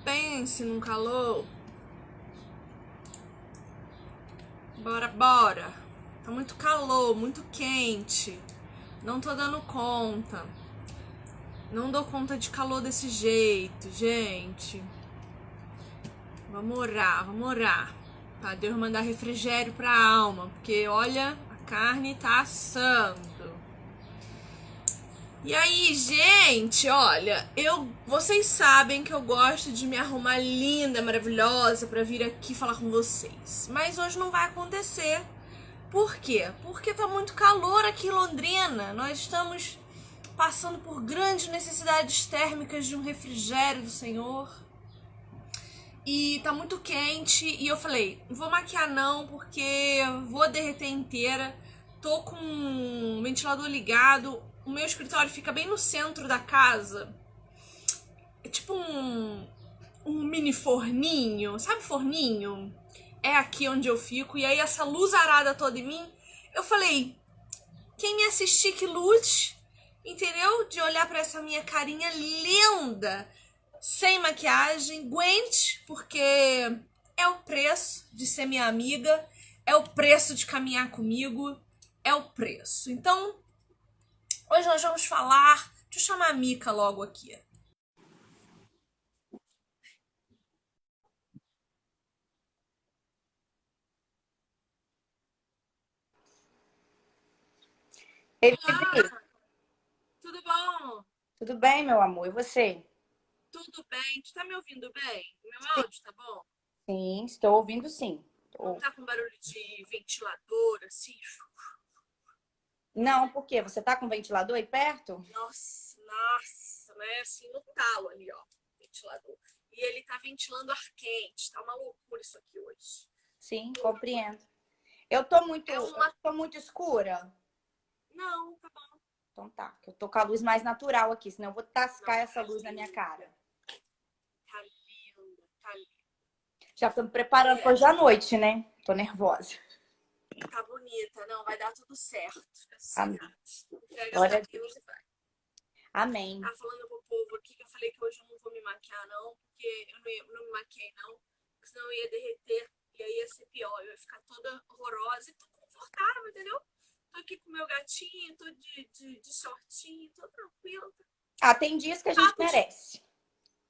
Pense num calor. Bora, bora. Tá muito calor, muito quente. Não tô dando conta. Não dou conta de calor desse jeito, gente. Vamos orar, vamos orar. Pra Deus mandar refrigério pra alma. Porque, olha, a carne tá assando. E aí, gente, olha, vocês sabem que eu gosto de me arrumar linda, maravilhosa pra vir aqui falar com vocês. Mas hoje não vai acontecer. Por quê? Porque tá muito calor aqui em Londrina. Nós estamos passando por grandes necessidades térmicas de um refrigério do Senhor. E tá muito quente. E eu falei, não vou maquiar não, porque vou derreter inteira. Tô com o ventilador ligado. O meu escritório fica bem no centro da casa. É tipo um mini forninho. Sabe forninho? É aqui onde eu fico. E aí essa luz arada toda em mim. Eu falei, quem me assistir que lute, entendeu? De olhar pra essa minha carinha linda, sem maquiagem, aguente, porque é o preço de ser minha amiga, é o preço de caminhar comigo, é o preço. Então, hoje nós vamos falar. Deixa eu chamar a Mica logo aqui. Ei, Vivi, Olá, tudo bom? tudo bem, meu amor? E você? Tudo bem? Tu tá me ouvindo bem? O meu Sim, áudio tá bom? sim, estou ouvindo sim. Não tá com barulho de ventilador, assim? Não, por quê? Você tá com o ventilador aí perto? Nossa, né? Assim, no talo ali, ó, ventilador. E ele tá ventilando ar quente, tá uma loucura isso aqui hoje. Sim, compreendo. Eu tô muito, É eu uma... tô muito escura? Não, tá bom. Então tá, que eu tô com a luz mais natural aqui, senão eu vou tascar Não, essa luz na minha cara. tá linda, tá linda. Já tô me preparando pra hoje à noite, né? Tô nervosa. Tá bonita, não, vai dar tudo certo. Fica Amém. sossegado. Entrega Glória pra a Deus Deus. e vai. Amém. Tava falando pro povo aqui que eu falei que hoje eu não vou me maquiar, não, porque não me maquiei, não, porque senão eu ia derreter e aí ia ser pior. Eu ia ficar toda horrorosa e tô confortável, entendeu? Tô aqui com o meu gatinho, tô de shortinho, tô tranquila. Ah, tem dias que a gente Papo de, merece.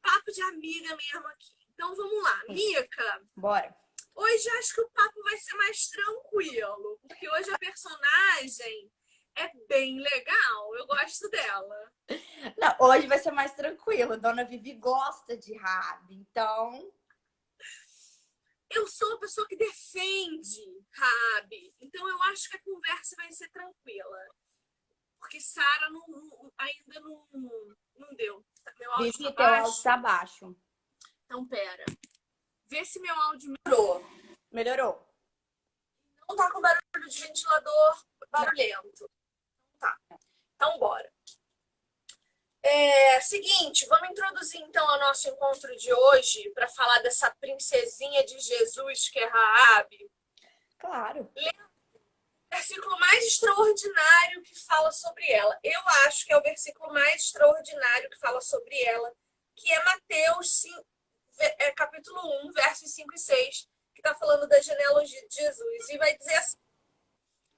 papo de amiga mesmo aqui. Então vamos lá, Sim. Mica. Bora. Hoje acho que o papo vai ser mais tranquilo, porque hoje a personagem é bem legal, eu gosto dela. Não, hoje vai ser mais tranquilo. Dona Vivi gosta de rabo, então Eu sou uma pessoa que defende Rabi, então eu acho que a conversa vai ser tranquila. Porque Sara ainda não deu. Meu áudio tá Vivi, teu áudio baixo. tá baixo. Então, pera. Vê se meu áudio melhorou. Melhorou? Não tá com barulho de ventilador barulhento. Tá. Então, bora. Seguinte, vamos introduzir então o nosso encontro de hoje para falar dessa princesinha de Jesus que é Raabe. Claro. Versículo mais extraordinário que fala sobre ela. Eu acho que é o versículo mais extraordinário que fala sobre ela, que é Mateus 5, capítulo 1, versos 5 e 6, que está falando da genealogia de Jesus. E vai dizer assim: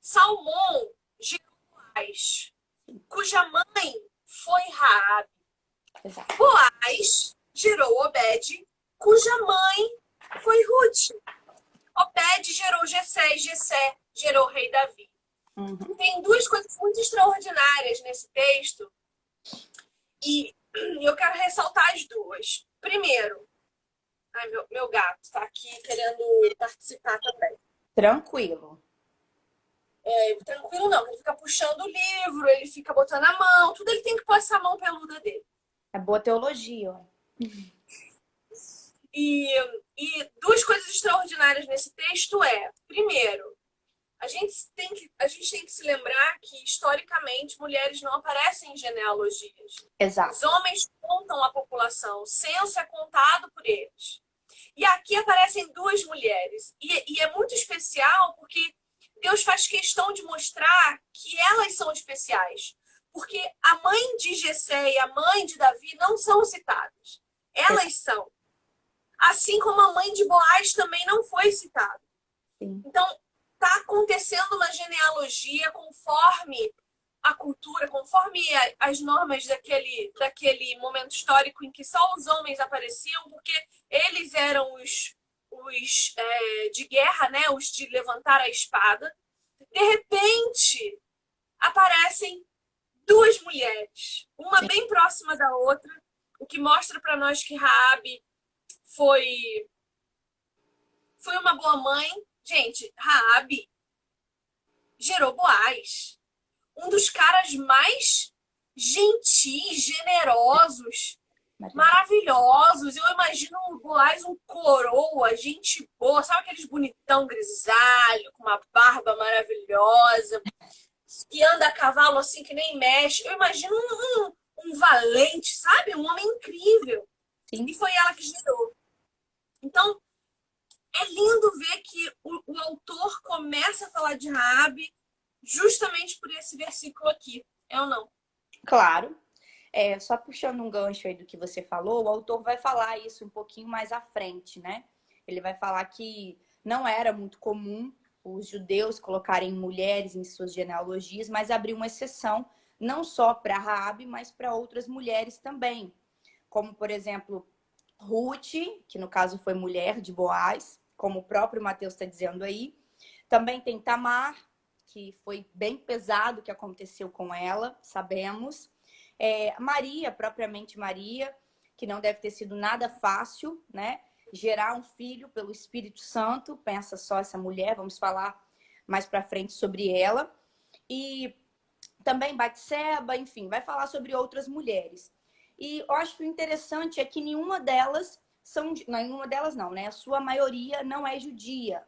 Salmão gerou Boaz, cuja mãe foi Raabe. Exato. Boaz gerou Obed, cuja mãe foi Ruth. Obed gerou Jessé, e Jessé gerou o rei Davi. Uhum. Tem duas coisas muito extraordinárias nesse texto e eu quero ressaltar as duas. Primeiro, meu gato está aqui querendo participar também. Tranquilo. Tranquilo não, ele fica puxando o livro, ele fica botando a mão, tudo ele tem que pôr essa mão peluda dele. É boa teologia, ó. E duas coisas extraordinárias nesse texto primeiro, a gente tem que se lembrar que, historicamente, mulheres não aparecem em genealogias. Exato. Os homens contam a população, o censo é contado por eles. E aqui aparecem duas mulheres. E é muito especial porque Deus faz questão de mostrar que elas são especiais. Porque a mãe de Jessé e a mãe de Davi não são citadas. Elas são. Assim como a mãe de Boaz também não foi citada. Sim. Então, está acontecendo uma genealogia conforme a cultura, conforme as normas daquele momento histórico em que só os homens apareciam, porque eles eram os de guerra, né? Os de levantar a espada. De repente, aparecem duas mulheres, uma bem próxima da outra, o que mostra para nós que Raabe foi uma boa mãe. Gente, Raabe gerou Boaz, um dos caras mais gentis, generosos, maravilhosos. Eu imagino o Boaz um coroa, gente boa, sabe aqueles bonitão grisalho, com uma barba maravilhosa, que anda a cavalo assim que nem mexe. Eu imagino um valente, sabe? Um homem incrível. Sim. E foi ela que gerou. Então, é lindo ver que o autor começa a falar de Raabe justamente por esse versículo aqui. É ou não? Claro. Só puxando um gancho aí do que você falou, o autor vai falar isso um pouquinho mais à frente, né? Ele vai falar que não era muito comum os judeus colocarem mulheres em suas genealogias, mas abriu uma exceção não só para Raabe, mas para outras mulheres também. Como, por exemplo, Ruth, que no caso foi mulher de Boaz, como o próprio Mateus está dizendo aí. Também tem Tamar, que foi bem pesado o que aconteceu com ela, sabemos. Maria, propriamente Maria, que não deve ter sido nada fácil, né? Gerar um filho pelo Espírito Santo. Pensa só essa mulher, vamos falar mais para frente sobre ela. E também Batseba, enfim, vai falar sobre outras mulheres. E eu acho que o interessante é que nenhuma delas não, né? A sua maioria não é judia.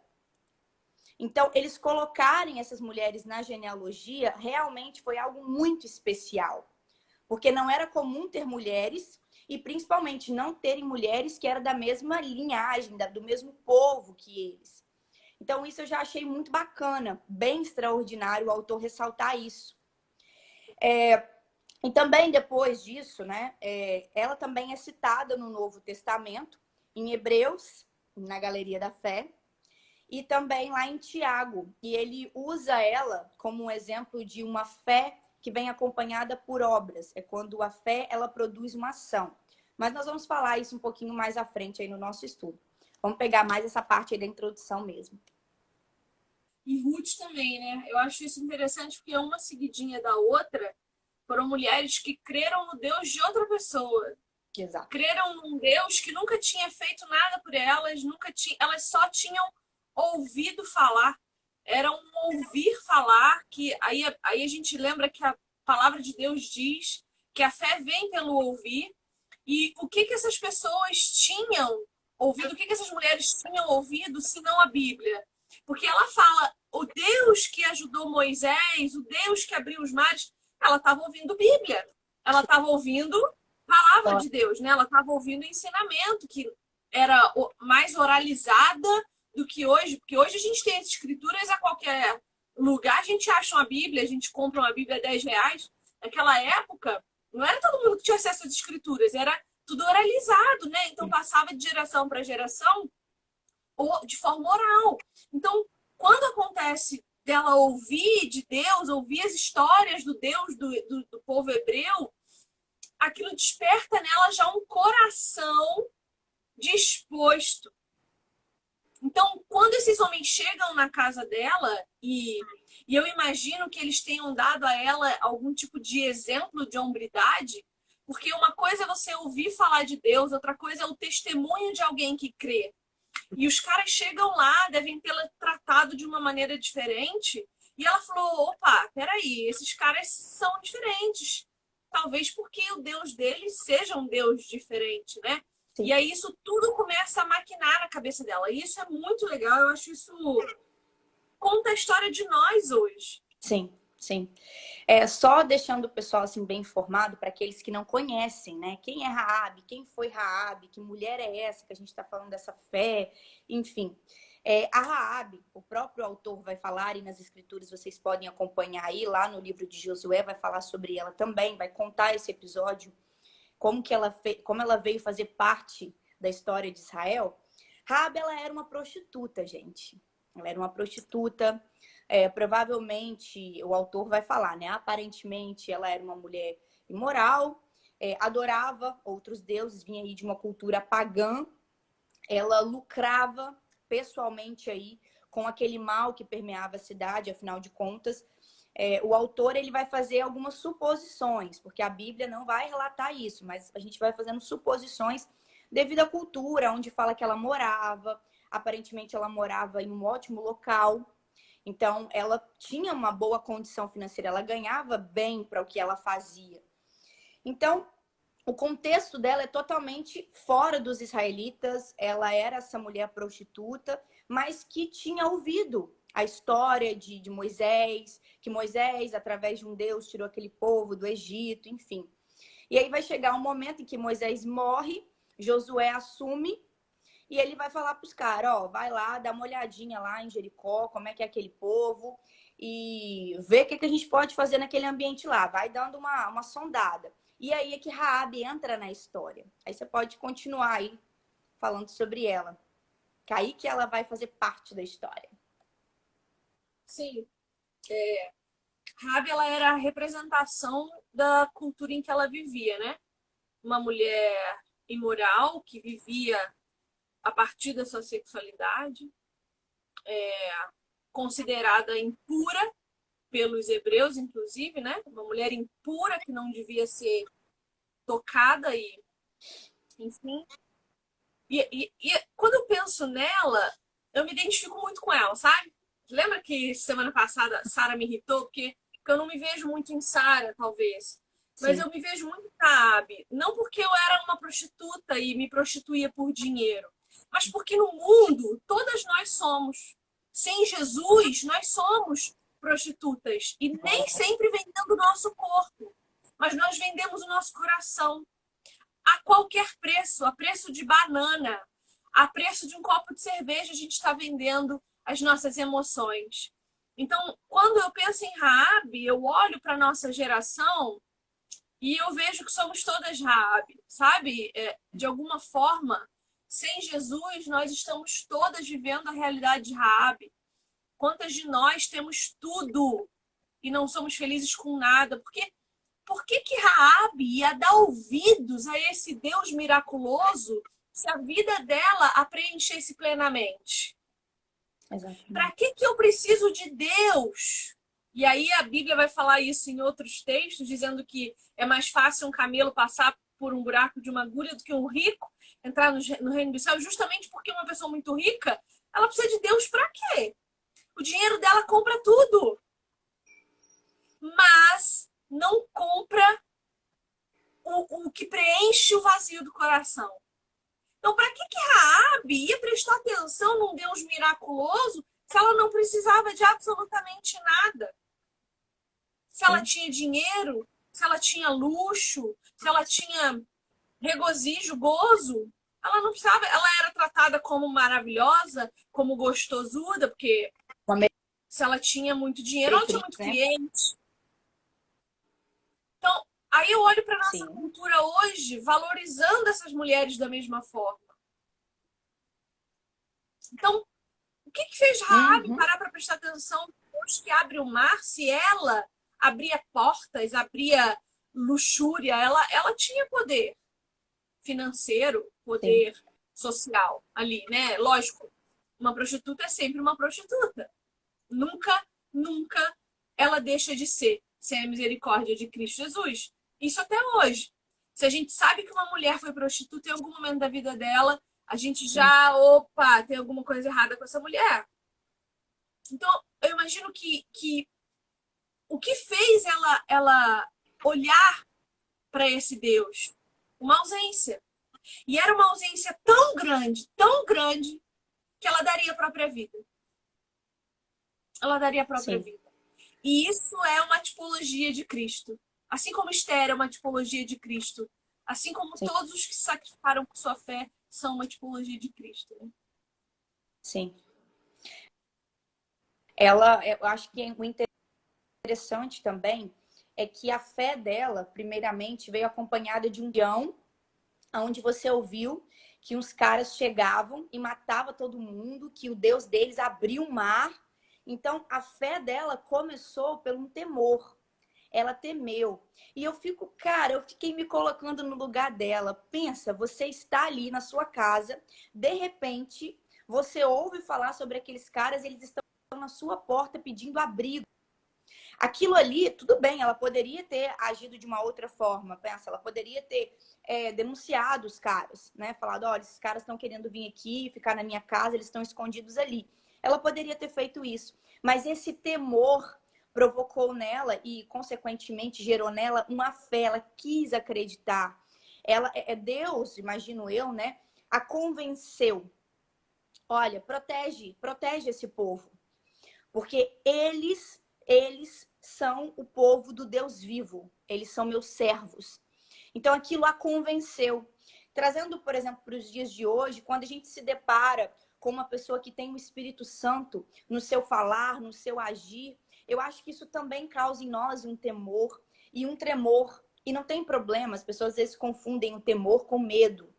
Então, eles colocarem essas mulheres na genealogia realmente foi algo muito especial. Porque não era comum ter mulheres e principalmente não terem mulheres que eram da mesma linhagem, do mesmo povo que eles. Então, isso eu já achei muito bacana, bem extraordinário o autor ressaltar isso. E também depois disso, né, ela também é citada no Novo Testamento, em Hebreus, na Galeria da Fé, e também lá em Tiago. E ele usa ela como um exemplo de uma fé que vem acompanhada por obras. É quando a fé, ela produz uma ação. Mas nós vamos falar isso um pouquinho mais à frente aí no nosso estudo. Vamos pegar mais essa parte aí da introdução mesmo. E Ruth também, né? Eu acho isso interessante porque é uma seguidinha da outra. Foram mulheres que creram no Deus de outra pessoa. Exato. Creram num Deus que nunca tinha feito nada por elas, elas só tinham ouvido falar. Era um ouvir falar, que aí a gente lembra que a palavra de Deus diz que a fé vem pelo ouvir. E o que essas pessoas tinham ouvido, o que essas mulheres tinham ouvido, se não a Bíblia? Porque ela fala, o Deus que ajudou Moisés, o Deus que abriu os mares, ela estava ouvindo Bíblia. Ela estava ouvindo palavra de Deus, né? Ela estava ouvindo ensinamento que era mais oralizada do que hoje, porque hoje a gente tem as escrituras a qualquer lugar, a gente acha uma Bíblia, a gente compra uma Bíblia R$10. Naquela época, não era todo mundo que tinha acesso às escrituras, era tudo oralizado, né? Então passava de geração para geração de forma oral. Então, quando acontece dela ouvir de Deus, ouvir as histórias do Deus do povo hebreu, aquilo desperta nela já um coração disposto. Então, quando esses homens chegam na casa dela, e eu imagino que eles tenham dado a ela algum tipo de exemplo de hombridade, porque uma coisa é você ouvir falar de Deus, outra coisa é o testemunho de alguém que crê. E os caras chegam lá, devem tê-la tratado de uma maneira diferente, e ela falou, opa, peraí, esses caras são diferentes. Talvez porque o Deus deles seja um Deus diferente, né? Sim. E aí isso tudo começa a maquinar na cabeça dela. E isso é muito legal, eu acho isso conta a história de nós hoje. Sim. Sim. Só deixando o pessoal assim bem informado para aqueles que não conhecem, né? Quem é Raabe? Quem foi Raabe? Que mulher é essa que a gente está falando dessa fé? Enfim, a Raabe, o próprio autor vai falar e nas escrituras vocês podem acompanhar aí lá no livro de Josué vai falar sobre ela também, vai contar esse episódio como ela veio fazer parte da história de Israel. Raabe, ela era uma prostituta, gente. Ela era uma prostituta. Provavelmente o autor vai falar, né? Aparentemente ela era uma mulher imoral, adorava outros deuses, vinha aí de uma cultura pagã. Ela lucrava pessoalmente aí com aquele mal que permeava a cidade, afinal de contas. O autor ele vai fazer algumas suposições, porque a Bíblia não vai relatar isso, mas a gente vai fazendo suposições devido à cultura, onde fala que ela morava. Aparentemente ela morava em um ótimo local. Então, ela tinha uma boa condição financeira, ela ganhava bem para o que ela fazia. Então, o contexto dela é totalmente fora dos israelitas. Ela era essa mulher prostituta, mas que tinha ouvido a história de Moisés, que Moisés, através de um Deus, tirou aquele povo do Egito, enfim. E aí vai chegar um momento em que Moisés morre, Josué assume, e ele vai falar para os caras, ó, vai lá, dá uma olhadinha lá em Jericó, como é que é aquele povo, e vê o que a gente pode fazer naquele ambiente lá. Vai dando uma sondada. E aí é que Raabe entra na história. Aí você pode continuar aí falando sobre ela. Que aí que ela vai fazer parte da história. Sim. Raabe, ela era a representação da cultura em que ela vivia, né? Uma mulher imoral que vivia a partir da sua sexualidade, considerada impura pelos hebreus, inclusive, né? Uma mulher impura que não devia ser tocada e, enfim. E quando eu penso nela, eu me identifico muito com ela, sabe? Lembra que semana passada Sara me irritou? Porque eu não me vejo muito em Sara, talvez. Mas Sim. eu me vejo muito em Raabe. Não porque eu era uma prostituta e me prostituía por dinheiro, mas porque no mundo todas nós somos. Sem Jesus, nós somos prostitutas. E nem sempre vendendo o nosso corpo, mas nós vendemos o nosso coração a qualquer preço, a preço de banana, a preço de um copo de cerveja, a gente está vendendo as nossas emoções. Então, quando eu penso em Raabe, eu olho para a nossa geração e eu vejo que somos todas Raabe, sabe? De alguma forma, sem Jesus, nós estamos todas vivendo a realidade de Raabe. Quantas de nós temos tudo e não somos felizes com nada? Porque por que Raabe ia dar ouvidos a esse Deus miraculoso se a vida dela a preenchesse plenamente? Para que eu preciso de Deus? E aí a Bíblia vai falar isso em outros textos, dizendo que é mais fácil um camelo passar por um buraco de uma agulha do que um rico entrar no reino do céu, justamente porque uma pessoa muito rica, ela precisa de Deus para quê? O dinheiro dela compra tudo. Mas não compra o que preenche o vazio do coração. Então, para que Raabe ia prestar atenção num Deus miraculoso se ela não precisava de absolutamente nada? Se ela tinha dinheiro, se ela tinha luxo, se ela tinha regozijo, gozo, ela não precisava. Ela era tratada como maravilhosa, como gostosuda, porque se ela tinha muito dinheiro, ela tinha muito cliente. Então, aí eu olho para a nossa cultura hoje, valorizando essas mulheres da mesma forma. Então, o que fez Raabe parar para prestar atenção depois que abre o mar, se ela abria portas, abria luxúria, ela tinha poder financeiro, poder social ali, né? Lógico, uma prostituta é sempre uma prostituta. Nunca, nunca ela deixa de ser, sem a misericórdia de Cristo Jesus. Isso até hoje. Se a gente sabe que uma mulher foi prostituta em algum momento da vida dela, a gente já, opa, tem alguma coisa errada com essa mulher. Então, eu imagino que o que fez ela olhar para esse Deus? Uma ausência. E era uma ausência tão grande, que ela daria a própria vida. Ela daria a própria vida. E isso é uma tipologia de Cristo. Assim como Esther é uma tipologia de Cristo. Assim como Sim, todos os que se sacrificaram por sua fé são uma tipologia de Cristo. Né? sim. Ela, eu acho que o interessante também é que a fé dela, primeiramente, veio acompanhada de um guião, onde você ouviu que uns caras chegavam e matavam todo mundo, que o Deus deles abriu o mar. Então, a fé dela começou por um temor. Ela temeu. E eu fico, cara, eu fiquei me colocando no lugar dela. Pensa, você está ali na sua casa, de repente, você ouve falar sobre aqueles caras, eles estão na sua porta pedindo abrigo. Aquilo ali, tudo bem, ela poderia ter agido de uma outra forma, pensa, ela poderia ter denunciado os caras, né? Falado, olha, esses caras estão querendo vir aqui, ficar na minha casa, eles estão escondidos ali. Ela poderia ter feito isso, mas esse temor provocou nela e, consequentemente, gerou nela uma fé, ela quis acreditar. Ela, Deus, imagino eu, né? A convenceu. Olha, protege esse povo, porque eles são o povo do Deus vivo. Eles são meus servos. Então aquilo a convenceu. Trazendo, por exemplo, para os dias de hoje, quando a gente se depara com uma pessoa que tem o Espírito Santo no seu falar, no seu agir, eu acho que isso também causa em nós um temor e um tremor. E não tem problema, as pessoas às vezes confundem o temor com medo.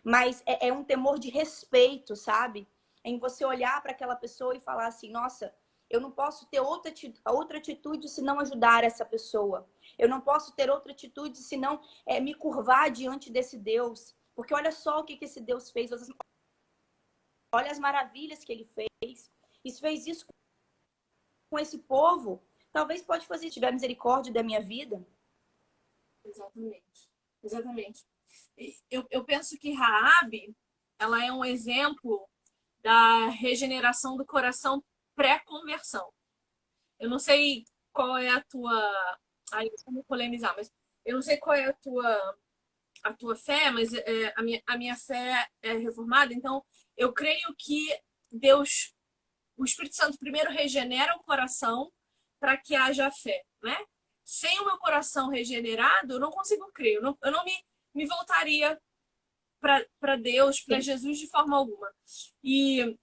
Mas é um temor de respeito, sabe? Em você olhar para aquela pessoa e falar assim, nossa, eu não posso ter outra atitude se não ajudar essa pessoa. Eu não posso ter outra atitude se não me curvar diante desse Deus. Porque olha só o que esse Deus fez. Olha as maravilhas que ele fez. Isso fez isso com esse povo. Talvez pode fazer, se tiver misericórdia da minha vida. Exatamente. Exatamente. Eu penso que Raabe, ela é um exemplo da regeneração do coração pré-conversão. Eu não sei qual é a tua. Aí eu vou polemizar, mas eu não sei qual é a tua fé, mas a minha fé é reformada, então eu creio que Deus, o Espírito Santo primeiro regenera o coração para que haja fé, né? Sem o meu coração regenerado, eu não consigo crer, eu não me voltaria para Deus, para Sim, Jesus de forma alguma. E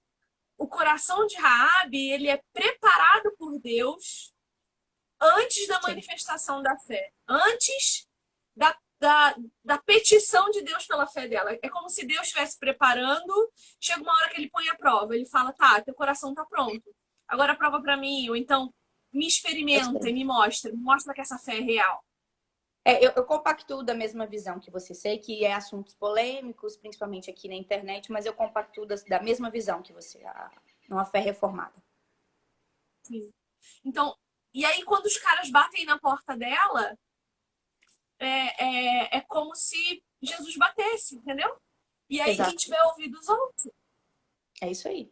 o coração de Raabe, ele é preparado por Deus antes da sim. manifestação da fé, antes da petição de Deus pela fé dela. É como se Deus estivesse preparando, chega uma hora que ele põe a prova, ele fala, tá, teu coração tá pronto, agora prova para mim, ou então me Eu experimenta e sei. me mostra que essa fé é real. Eu compactuo da mesma visão que você. Sei que é assuntos polêmicos, principalmente aqui na internet, mas eu compactuo da mesma visão que você, uma fé reformada. Sim. Então, e aí quando os caras batem na porta dela, é como se Jesus batesse, entendeu? E aí quem Exato. tiver ouvidos ouve. É isso aí.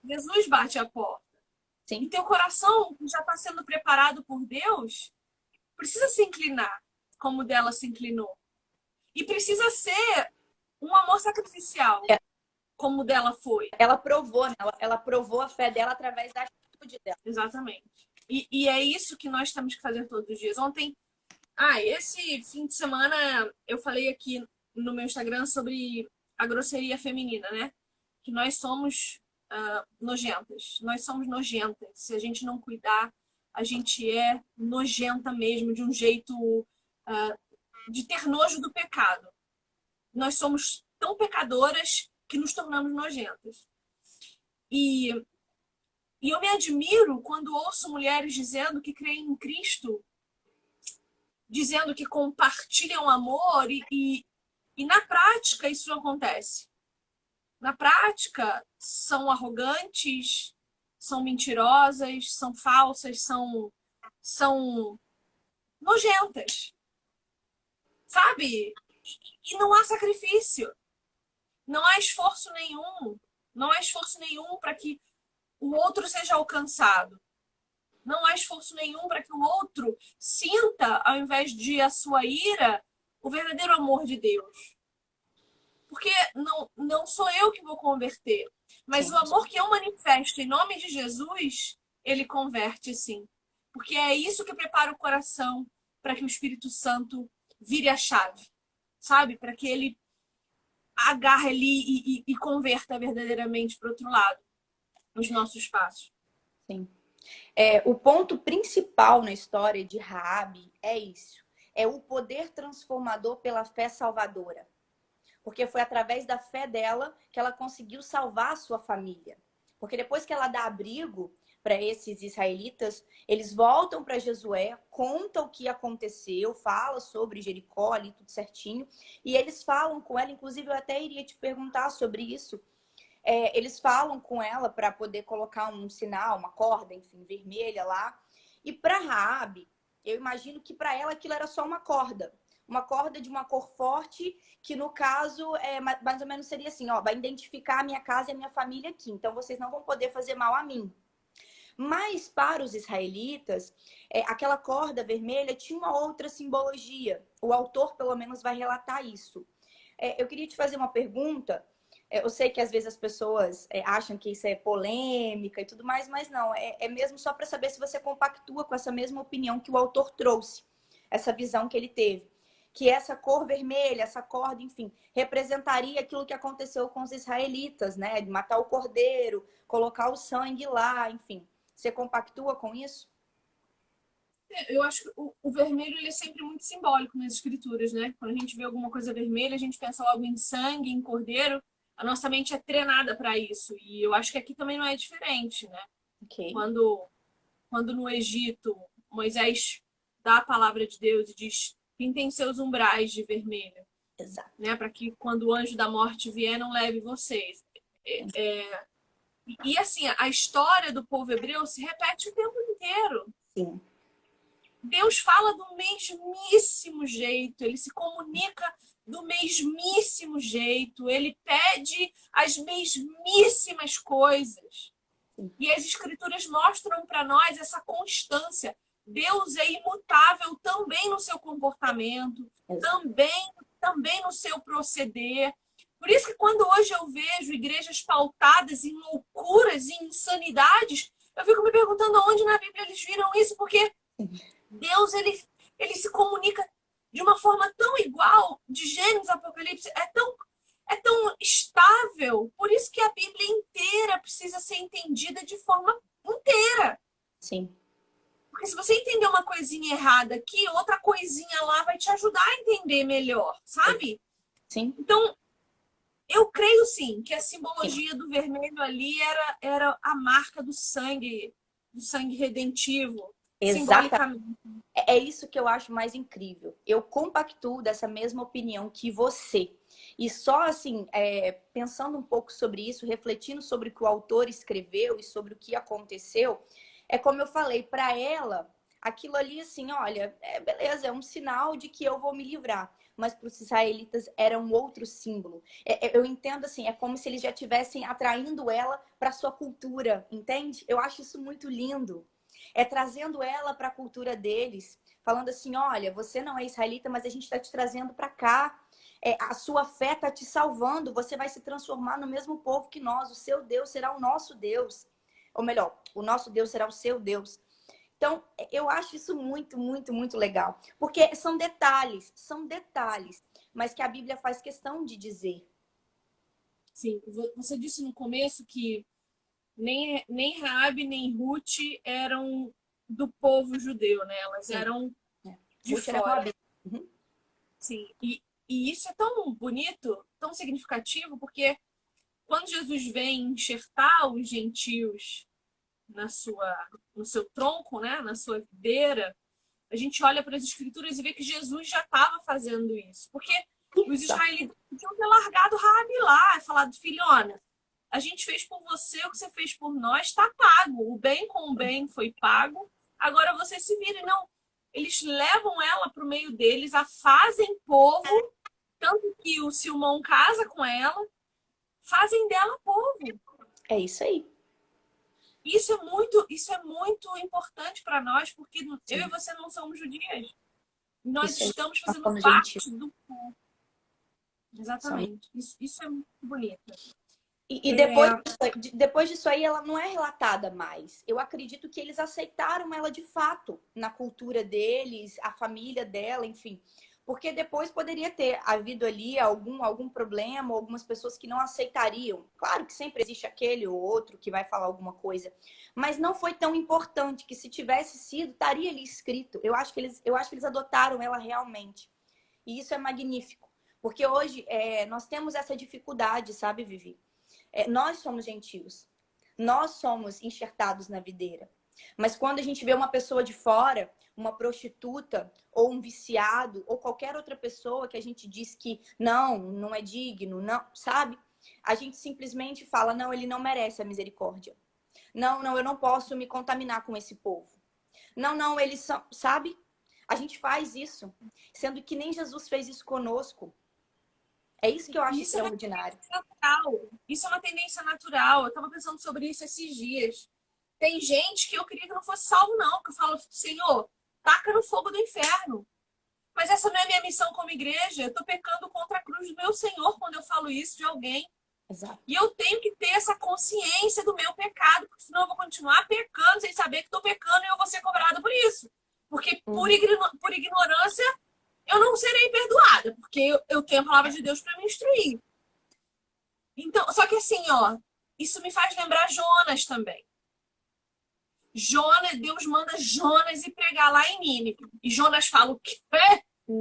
Jesus bate a porta. E Sim, teu coração, que já está sendo preparado por Deus, precisa se inclinar como o dela se inclinou. E precisa ser um amor sacrificial, é, como o dela foi. ela provou, né? Ela provou a fé dela através da atitude dela. Exatamente. E é isso que nós temos que fazer todos os dias. Ontem, esse fim de semana, eu falei aqui no meu Instagram sobre a grosseria feminina, né? Que nós somos nojentas. Nós somos nojentas. Se a gente não cuidar, a gente é nojenta mesmo, de um jeito de ter nojo do pecado. Nós somos tão pecadoras que nos tornamos nojentas. E, e eu me admiro quando ouço mulheres dizendo que creem em Cristo, dizendo que compartilham amor, e na prática isso não acontece. Na prática, são arrogantes, são mentirosas, são falsas, são nojentas, sabe? E não há sacrifício, não há esforço nenhum, não há esforço nenhum para que o outro seja alcançado. Não há esforço nenhum para que o outro sinta, ao invés de a sua ira, o verdadeiro amor de Deus. Porque não sou eu que vou converter, mas o Sim, amor que eu manifesto em nome de Jesus, ele converte sim. Porque é isso que prepara o coração para que o Espírito Santo vire a chave, sabe? Para que ele agarre ali e converta verdadeiramente para o outro lado os nossos passos. Sim. O ponto principal na história de Raabe é isso. É o poder transformador pela fé salvadora. Porque foi através da fé dela que ela conseguiu salvar a sua família. Porque depois que ela dá abrigo para esses israelitas, eles voltam para Josué, conta o que aconteceu, fala sobre Jericó ali, tudo certinho. E eles falam com ela, inclusive eu até iria te perguntar sobre isso. Eles falam com ela para poder colocar um sinal, uma corda, enfim, vermelha lá. E para Raabe, eu imagino que para ela aquilo era só uma corda de uma cor forte, que no caso mais ou menos seria assim, ó, vai identificar a minha casa e a minha família aqui, então vocês não vão poder fazer mal a mim. Mas para os israelitas, aquela corda vermelha tinha uma outra simbologia. O autor, pelo menos, vai relatar isso. Eu queria te fazer uma pergunta. Eu sei que às vezes as pessoas acham que isso é polêmica e tudo mais, mas não. É mesmo só para saber se você compactua com essa mesma opinião que o autor trouxe, essa visão que ele teve. Que essa cor vermelha, essa corda, enfim, representaria aquilo que aconteceu com os israelitas, né? De matar o cordeiro, colocar o sangue lá, enfim. Você compactua com isso? Eu acho que o vermelho ele é sempre muito simbólico nas escrituras, né? Quando a gente vê alguma coisa vermelha, a gente pensa logo em sangue, em cordeiro. A nossa mente é treinada para isso. E eu acho que aqui também não é diferente, né? Ok. Quando no Egito Moisés dá a palavra de Deus e diz: pintem seus umbrais de vermelho, Exato. né? Para que quando o anjo da morte vier, não leve vocês. E assim, a história do povo hebreu se repete o tempo inteiro. Sim. Deus fala do mesmíssimo jeito, ele se comunica do mesmíssimo jeito, ele pede as mesmíssimas coisas. E as escrituras mostram para nós essa constância. Deus é imutável também no seu comportamento, também no seu proceder. Por isso que quando hoje eu vejo igrejas pautadas em loucuras e insanidades, eu fico me perguntando onde na Bíblia eles viram isso, porque Deus ele se comunica de uma forma tão igual, de Gênesis a Apocalipse, é tão estável. Por isso que a Bíblia inteira precisa ser entendida de forma inteira. Sim. Porque se você entender uma coisinha errada aqui, outra coisinha lá vai te ajudar a entender melhor, sabe? Sim. Então, eu creio sim que a Sim. simbologia do vermelho ali era a marca do sangue redentivo, Exatamente. simbolicamente. É isso que eu acho mais incrível. Eu compactuo dessa mesma opinião que você. E só assim, pensando um pouco sobre isso, refletindo sobre o que o autor escreveu e sobre o que aconteceu, é como eu falei, para ela, aquilo ali assim, olha, beleza, é um sinal de que eu vou me livrar. Mas para os israelitas era um outro símbolo. Eu entendo assim, é como se eles já estivessem atraindo ela para sua cultura, entende? Eu acho isso muito lindo. Trazendo ela para a cultura deles, falando assim, olha, você não é israelita, mas a gente está te trazendo para cá. A sua fé está te salvando, você vai se transformar no mesmo povo que nós, o seu Deus será o nosso Deus. Ou melhor, o nosso Deus será o seu Deus. Então, eu acho isso muito, muito, muito legal. Porque são detalhes, mas que a Bíblia faz questão de dizer. Sim, você disse no começo que nem Raabe nem Ruth eram do povo judeu, né? Elas Sim. eram de Ruth era fora. Moabita. Uhum. Sim, e isso é tão bonito, tão significativo, porque quando Jesus vem enxertar os gentios no seu tronco, né? Na sua videira, a gente olha para as escrituras e vê que Jesus já estava fazendo isso. Porque os israelitas podiam ter largado Raabe lá e falado, filhona, a gente fez por você o que você fez por nós, está pago. O bem com o bem foi pago, agora você se vira. Não, eles levam ela para o meio deles, a fazem povo, tanto que o Silmão casa com ela, fazem dela povo. É isso aí. Isso é muito importante para nós, porque Sim. eu e você não somos judias. Nós Isso aí. estamos Nós fazendo somos gentios. parte do povo. Exatamente. Isso é muito bonito. E depois disso aí, ela não é relatada mais. Eu acredito que eles aceitaram ela de fato na cultura deles, a família dela, enfim. Porque depois poderia ter havido ali algum problema, algumas pessoas que não aceitariam. Claro que sempre existe aquele ou outro que vai falar alguma coisa, mas não foi tão importante que se tivesse sido, estaria ali escrito. Eu acho que eles adotaram ela realmente. E isso é magnífico. Porque hoje nós temos essa dificuldade, sabe, Vivi? Nós somos gentios. Nós somos enxertados na videira. Mas quando a gente vê uma pessoa de fora, uma prostituta, ou um viciado, ou qualquer outra pessoa que a gente diz que não é digno, não, sabe? A gente simplesmente fala, não, ele não merece a misericórdia. Não, eu não posso me contaminar com esse povo. Não, eles são, sabe? A gente faz isso, sendo que nem Jesus fez isso conosco. É isso que eu acho Isso é uma extraordinário. tendência natural. Isso é uma tendência natural. Eu tava pensando sobre isso esses dias. Tem gente que eu queria que não fosse salvo, não. Que eu falo, Senhor, taca no fogo do inferno. Mas essa não é minha missão como igreja. Eu tô pecando contra a cruz do meu Senhor quando eu falo isso de alguém. Exato. E eu tenho que ter essa consciência do meu pecado, porque senão eu vou continuar pecando sem saber que estou pecando e eu vou ser cobrada por isso. Porque por ignorância eu não serei perdoada, porque eu tenho a palavra de Deus para me instruir. Então, só que assim, ó, isso me faz lembrar Jonas também. Jonas, Deus manda Jonas ir pregar lá em Nínive. E Jonas fala o quê?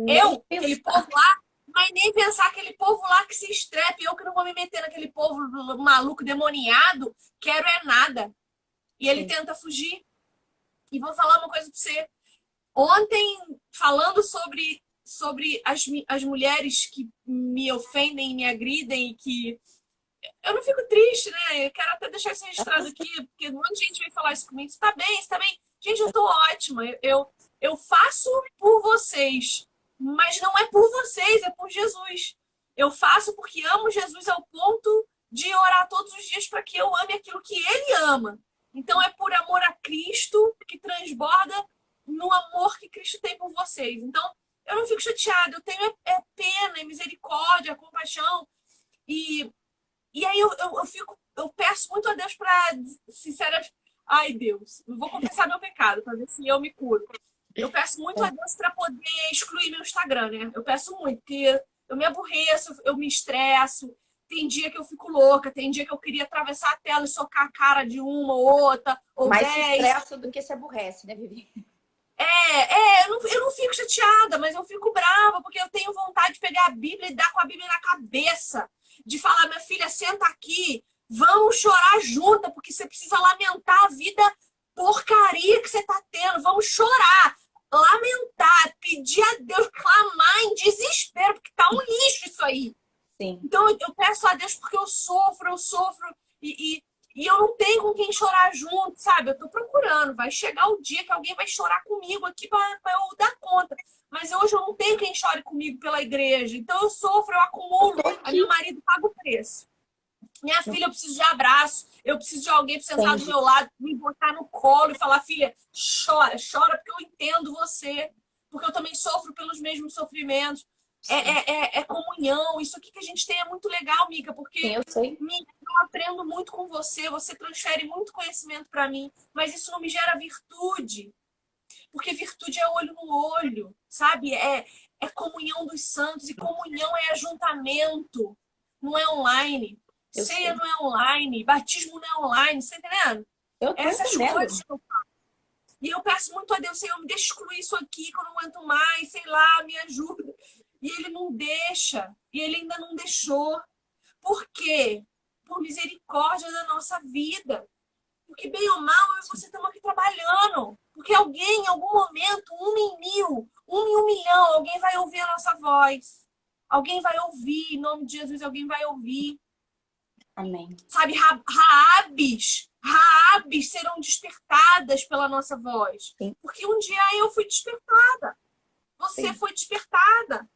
Eu, aquele povo lá, mas nem pensar aquele povo lá que se estrepe, eu que não vou me meter naquele povo maluco, demoniado, quero é nada. E ele tenta fugir. E vou falar uma coisa pra você. Ontem, falando sobre as mulheres que me ofendem, me agridem e que eu não fico triste, né? Eu quero até deixar isso registrado aqui, porque um monte de gente vem falar isso comigo. Você tá bem? Você tá bem? Gente, eu tô ótima. Eu faço por vocês, mas não é por vocês, é por Jesus. Eu faço porque amo Jesus ao ponto de orar todos os dias para que eu ame aquilo que Ele ama. Então é por amor a Cristo que transborda no amor que Cristo tem por vocês. Então eu não fico chateada, eu tenho pena, misericórdia, compaixão. E e aí eu peço muito a Deus para, sinceramente, ai Deus, eu vou confessar meu pecado para ver se eu me curo. Eu peço muito a Deus para poder excluir meu Instagram, né? Eu peço muito, porque eu me aborreço, eu me estresso. Tem dia que eu fico louca, tem dia que eu queria atravessar a tela e socar a cara de uma ou outra, ou mais 10. Mais se 10. estressa do que se aborrece, né, Vivi? Eu não fico chateada, mas eu fico brava, porque eu tenho vontade de pegar a Bíblia e dar com a Bíblia na cabeça. De falar, minha filha, senta aqui, vamos chorar junta, porque você precisa lamentar a vida porcaria que você tá tendo. Vamos chorar, lamentar, pedir a Deus, clamar em desespero, porque tá um lixo isso aí. Sim. Então eu peço a Deus porque eu sofro, e eu não tenho com quem chorar junto, sabe? Eu tô procurando. Vai chegar o dia que alguém vai chorar comigo aqui pra eu dar conta. Mas hoje eu não tenho quem chore comigo pela igreja. Então eu sofro, eu acumulo. Aí meu marido paga o preço. Minha filha, eu preciso de abraço. Eu preciso de alguém pra sentar do meu lado, me botar no colo e falar, filha, chora, chora porque eu entendo você. Porque eu também sofro pelos mesmos sofrimentos. É comunhão. Isso aqui que a gente tem é muito legal, Mica, porque sim, eu sei. eu aprendo muito com você, você transfere muito conhecimento para mim, mas isso não me gera virtude. Porque virtude é olho no olho, sabe? É comunhão dos santos, e comunhão é ajuntamento, não é online. Ceia não é online, batismo não é online, você tá entendendo? Essas coisas que eu faço. E eu peço muito a Deus, Senhor, me deixa excluir isso aqui, que eu não aguento mais, sei lá, me ajuda. E Ele não deixa, e Ele ainda não deixou. Por quê? Por misericórdia da nossa vida. Porque bem ou mal, eu e você estamos aqui trabalhando. Porque alguém, em algum momento, 1 em 1000, 1 em 1 milhão, alguém vai ouvir a nossa voz. Alguém vai ouvir, em nome de Jesus, alguém vai ouvir. Amém. Sabe, Raabes serão despertadas pela nossa voz. Sim. Porque um dia eu fui despertada. Você foi despertada.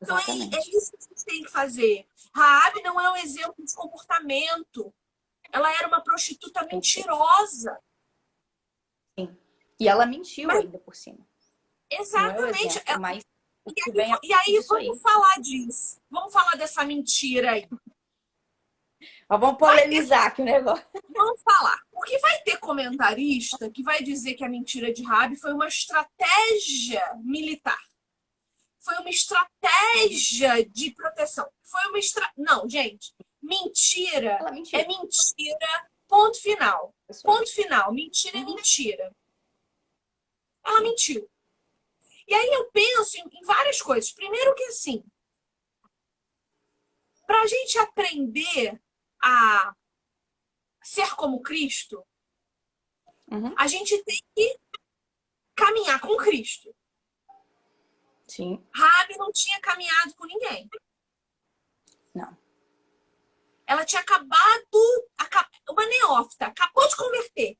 Então é isso que a gente tem que fazer. Raabe não é um exemplo de comportamento. Ela era uma prostituta mentirosa. Sim. E ela mentiu ainda por cima. Exatamente. Não é o exemplo, mas o que vem E aí, disso aí. vamos falar disso. Vamos falar dessa mentira aí. Mas vamos polemizar aqui o negócio. Vamos falar. Porque vai ter comentarista que vai dizer que a mentira de Raabe foi uma estratégia militar. Foi uma estratégia de proteção. Não, gente. Mentira Ela mentiu. é mentira. Ponto final. Isso aí. Ponto final. Mentira é mentira. Ela mentiu. E aí eu penso em várias coisas. Primeiro que assim, para a gente aprender a ser como Cristo, Uhum. a gente tem que caminhar com Cristo. Sim. Raabe não tinha caminhado com ninguém. Não. Ela tinha uma neófita, acabou de converter.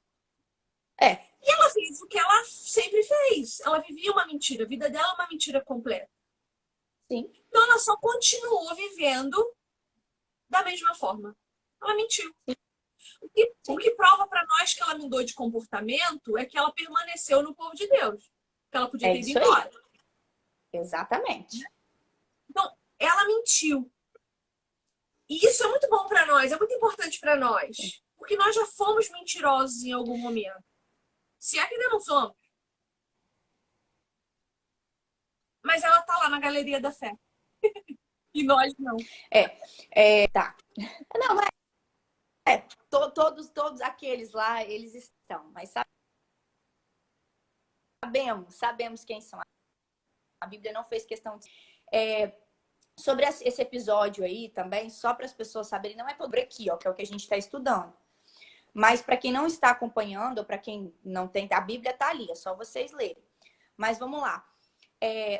É. E ela fez o que ela sempre fez. Ela vivia uma mentira. A vida dela é uma mentira completa. Sim. Então ela só continuou vivendo da mesma forma. Ela mentiu. O que prova para nós que ela mudou de comportamento é que ela permaneceu no povo de Deus. Que ela podia ter ido embora. Exatamente. Então, ela mentiu. E isso é muito bom para nós, é muito importante para nós. Porque nós já fomos mentirosos em algum momento. Se é que ainda não somos. Mas ela tá lá na galeria da fé. E nós não. Tá. Não, todos aqueles lá, eles estão. Mas sabemos quem são. A Bíblia não fez questão de... Sobre esse episódio aí também, só para as pessoas saberem, não é sobre aqui, ó, que é o que a gente está estudando. Mas para quem não está acompanhando, ou para quem não tem, a Bíblia está ali, é só vocês lerem. Mas vamos lá.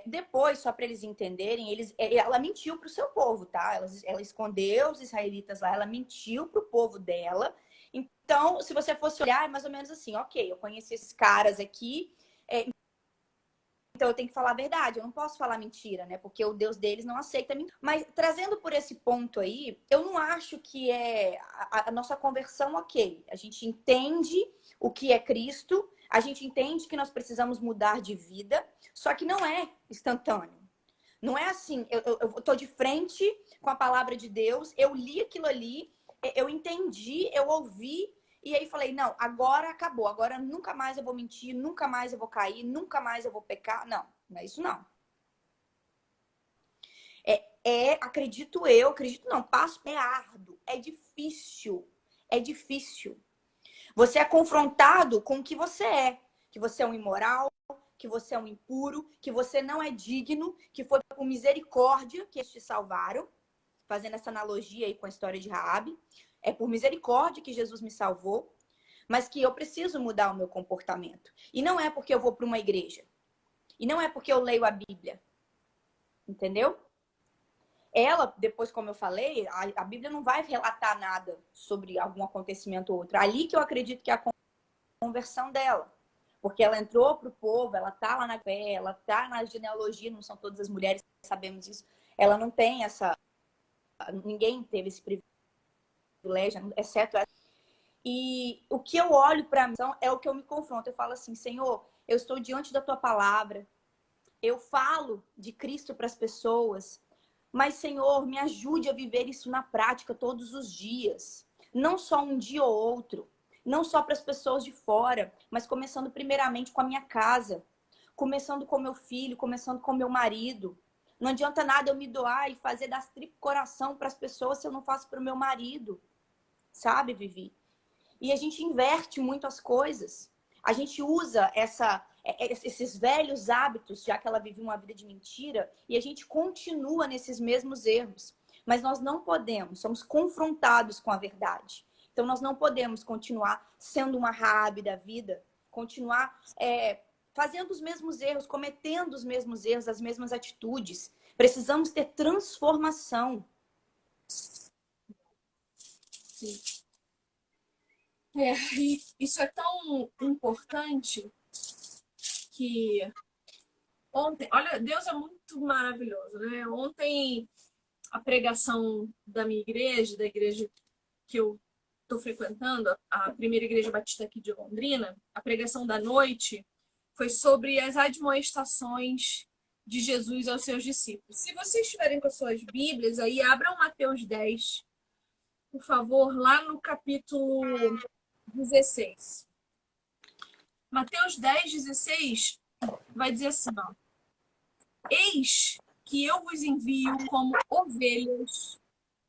Depois, só para eles entenderem, ela mentiu para o seu povo, tá? Ela escondeu os israelitas lá, ela mentiu para o povo dela. Então, se você fosse olhar, é mais ou menos assim, ok, eu conheci esses caras aqui, então eu tenho que falar a verdade, eu não posso falar mentira, né? Porque o Deus deles não aceita mentira. Mas trazendo por esse ponto aí, eu não acho que é a nossa conversão, ok. A gente entende o que é Cristo, a gente entende que nós precisamos mudar de vida, só que não é instantâneo. Não é assim, eu tô de frente com a palavra de Deus, eu li aquilo ali, eu entendi, eu ouvi, e aí falei, não, agora acabou, agora nunca mais eu vou mentir, nunca mais eu vou cair, nunca mais eu vou pecar. Não, não é isso não. Acredito não, passo é árduo, é difícil, é difícil. Você é confrontado com o que que você é um imoral, que você é um impuro, que você não é digno, que foi por misericórdia que eles te salvaram, fazendo essa analogia aí com a história de Raabe. É por misericórdia que Jesus me salvou, mas que eu preciso mudar o meu comportamento. E não é porque eu vou para uma igreja. E não é porque eu leio a Bíblia. Entendeu? Ela, depois, como eu falei, a Bíblia não vai relatar nada sobre algum acontecimento ou outro. Ali que eu acredito que é a conversão dela. Porque ela entrou pro povo, ela tá lá na fé, ela tá na genealogia, não são todas as mulheres, sabemos isso. Ela não tem essa... Ninguém teve esse privilégio, exceto ela. E o que eu olho para mim é o que eu me confronto. Eu falo assim, Senhor, eu estou diante da tua palavra. Eu falo de Cristo para as pessoas. Mas, Senhor, me ajude a viver isso na prática todos os dias. Não só um dia ou outro. Não só para as pessoas de fora, mas começando primeiramente com a minha casa. Começando com meu filho, começando com meu marido. Não adianta nada eu me doar e fazer das tripas coração para as pessoas se eu não faço para o meu marido. Sabe, Vivi? E a gente inverte muito as coisas. A gente usa esses velhos hábitos, já que ela vivia uma vida de mentira, e a gente continua nesses mesmos erros. Mas nós não podemos, somos confrontados com a verdade. Então, nós não podemos continuar sendo uma Raabe da vida, continuar fazendo os mesmos erros, cometendo os mesmos erros, as mesmas atitudes. Precisamos ter transformação. Sim. E isso é tão importante que ontem, olha, Deus é muito maravilhoso, né? Ontem a pregação da minha igreja, da igreja que eu estou frequentando, a primeira igreja batista aqui de Londrina, a pregação da noite foi sobre as admoestações de Jesus aos seus discípulos. Se vocês estiverem com as suas Bíblias, aí abram Mateus 10, por favor, lá no capítulo 16. Mateus 10, 16 vai dizer assim, ó. Eis que eu vos envio como ovelhas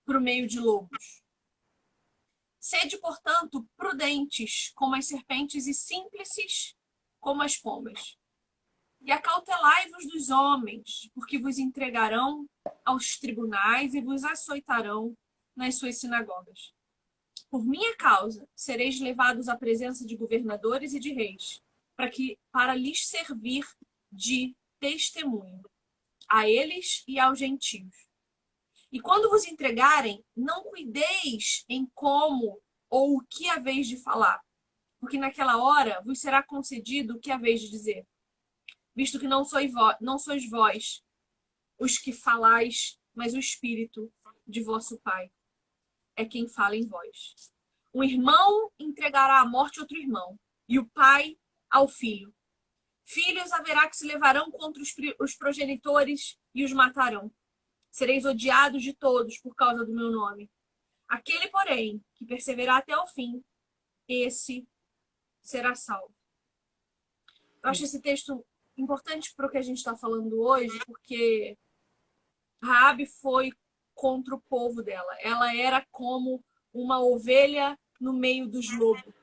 para o meio de lobos. Sede, portanto, prudentes como as serpentes e simples como as pombas. E acautelai-vos dos homens, porque vos entregarão aos tribunais e vos açoitarão nas suas sinagogas. Por minha causa, sereis levados à presença de governadores e de reis, para lhes servir de testemunho, a eles e aos gentios. E quando vos entregarem, não cuideis em como ou o que haveis de falar, porque naquela hora vos será concedido o que haveis de dizer, visto que não sois vós os que falais, mas o Espírito de vosso Pai é quem fala em vós. Um irmão entregará à morte outro irmão, e o pai ao filho. Filhos haverá que se levarão contra os progenitores e os matarão. Sereis odiados de todos por causa do meu nome. Aquele, porém, que perseverar até o fim, esse será salvo. Eu acho esse texto importante para o que a gente está falando hoje, porque Raabe foi contra o povo dela. Ela era como uma ovelha no meio dos lobos.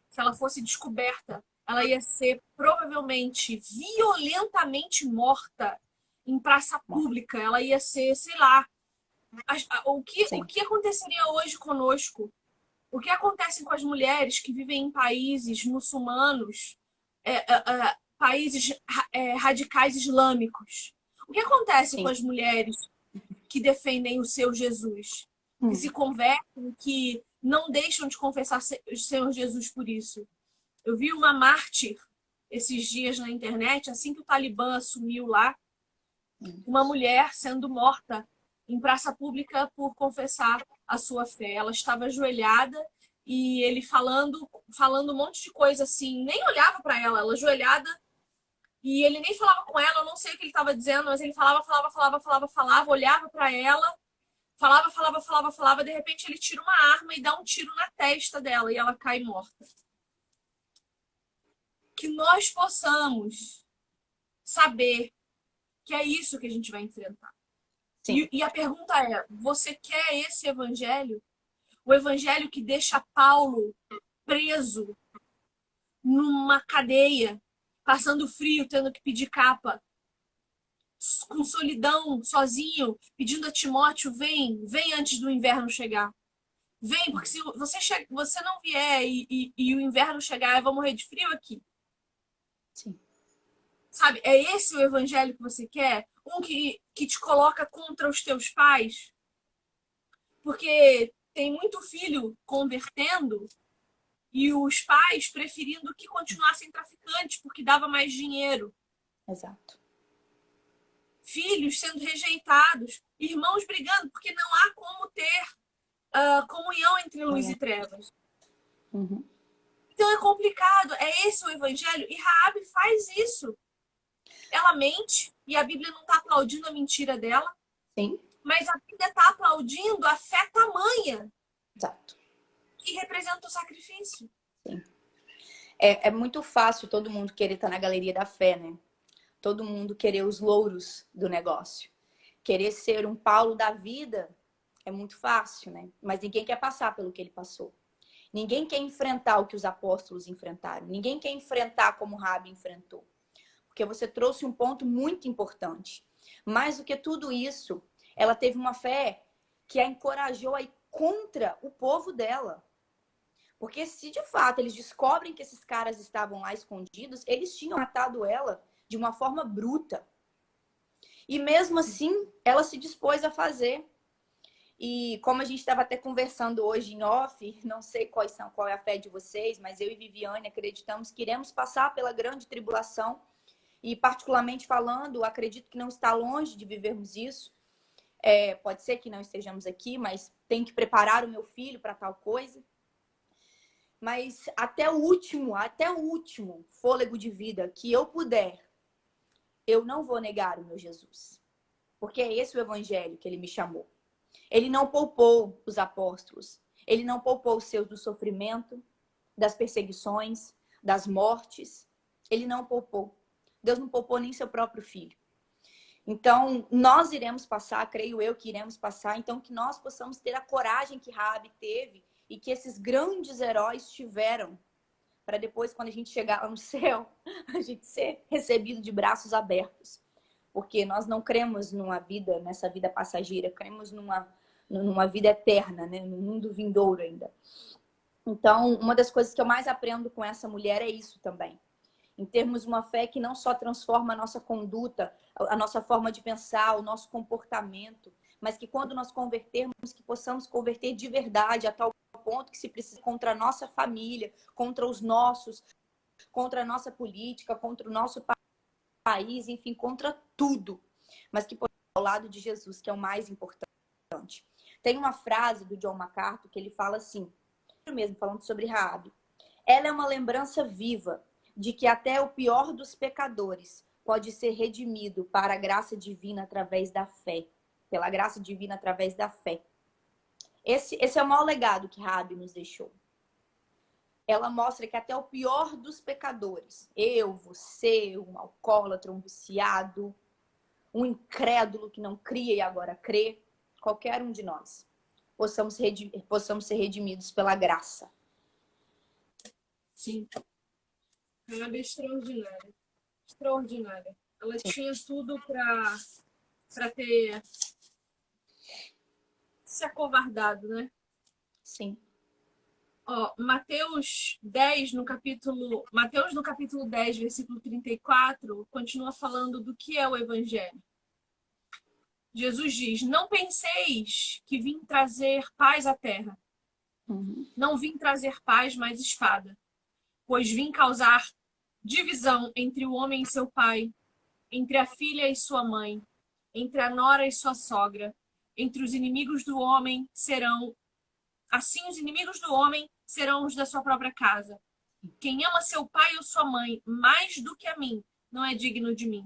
Se ela fosse descoberta, ela ia ser provavelmente violentamente morta em praça pública. Ela ia ser, sei lá, o que aconteceria hoje conosco? O que acontece com as mulheres que vivem em países muçulmanos, países radicais islâmicos? O que acontece com as mulheres que defendem o seu Jesus? Que se convertem, que não deixam de confessar o Senhor Jesus por isso. Eu vi uma mártir esses dias na internet, assim que o Talibã assumiu lá, uma mulher sendo morta em praça pública por confessar a sua fé. Ela estava ajoelhada e ele falando um monte de coisa assim, nem olhava para ela ajoelhada, e ele nem falava com ela, eu não sei o que ele estava dizendo, mas ele falava, olhava para ela, falava, de repente ele tira uma arma e dá um tiro na testa dela e ela cai morta. Que nós possamos saber que é isso que a gente vai enfrentar. E a pergunta é, você quer esse evangelho? O evangelho que deixa Paulo preso numa cadeia, passando frio, tendo que pedir capa, com solidão, sozinho, pedindo a Timóteo, vem antes do inverno chegar. Vem, porque se você não vier e o inverno chegar, eu vou morrer de frio aqui. Sim. Sabe, é esse o evangelho que você quer? Um que te coloca contra os teus pais? Porque tem muito filho convertendo e os pais preferindo que continuassem traficantes porque dava mais dinheiro. Exato. Filhos sendo rejeitados, irmãos brigando porque não há como ter comunhão entre luz e trevas. Uhum. Então é complicado, é esse o evangelho, e Raabe faz isso. Ela mente, e a Bíblia não está aplaudindo a mentira dela. Sim. Mas a Bíblia está aplaudindo a fé tamanha. Exato. Que representa o sacrifício. Sim. É muito fácil todo mundo querer estar na galeria da fé, né? Todo mundo querer os louros do negócio. Querer ser um Paulo da vida é muito fácil, né? Mas ninguém quer passar pelo que ele passou. Ninguém quer enfrentar o que os apóstolos enfrentaram. Ninguém quer enfrentar como Raabe enfrentou. Porque você trouxe um ponto muito importante. Mais do que tudo isso, ela teve uma fé que a encorajou a ir contra o povo dela. Porque se de fato eles descobrem que esses caras estavam lá escondidos, eles tinham matado ela de uma forma bruta. E mesmo assim, ela se dispôs a fazer. E como a gente estava até conversando hoje em off, não sei qual é a fé de vocês, mas eu e Viviane acreditamos que iremos passar pela grande tribulação. E particularmente falando, acredito que não está longe de vivermos isso. Pode ser que não estejamos aqui, mas tenho que preparar o meu filho para tal coisa. Mas até o último fôlego de vida que eu puder, eu não vou negar o meu Jesus. Porque é esse o evangelho que ele me chamou. Ele não poupou os apóstolos. Ele não poupou os seus do sofrimento, das perseguições, das mortes. Ele não poupou. Deus não poupou nem seu próprio filho. Então, nós iremos passar, creio eu que iremos passar, então que nós possamos ter a coragem que Raabe teve e que esses grandes heróis tiveram, para depois, quando a gente chegar lá no céu, a gente ser recebido de braços abertos. Porque nós não cremos nessa vida passageira, cremos numa vida eterna, né? No mundo vindouro ainda. Então, uma das coisas que eu mais aprendo com essa mulher é isso também. Em termos de uma fé que não só transforma a nossa conduta, a nossa forma de pensar, o nosso comportamento, mas que quando nós convertermos, que possamos converter de verdade a tal ponto que se precisa contra a nossa família, contra os nossos, contra a nossa política, contra o nosso país, enfim, contra tudo. Mas que ao lado de Jesus, que é o mais importante. Tem uma frase do John MacArthur que ele fala assim, mesmo falando sobre Raabe. Ela é uma lembrança viva de que até o pior dos pecadores pode ser redimido para a graça divina através da fé. Pela graça divina através da fé. Esse é o maior legado que Raabe nos deixou. Ela mostra que até o pior dos pecadores, eu, você, um alcoólatra, um viciado, um incrédulo que não cria e agora crê, qualquer um de nós, possamos ser redimidos pela graça. Sim. Ela é extraordinária. Extraordinária. Ela tinha tudo para ter se acovardado, né? Sim. Ó, Mateus no capítulo 10, versículo 34, continua falando do que é o evangelho. Jesus diz: não penseis que vim trazer paz à terra. Não vim trazer paz, mas espada. Pois vim causar divisão entre o homem e seu pai, entre a filha e sua mãe, entre a nora e sua sogra, entre os inimigos do homem serão... Assim os inimigos do homem serão os da sua própria casa. Quem ama seu pai ou sua mãe mais do que a mim, não é digno de mim.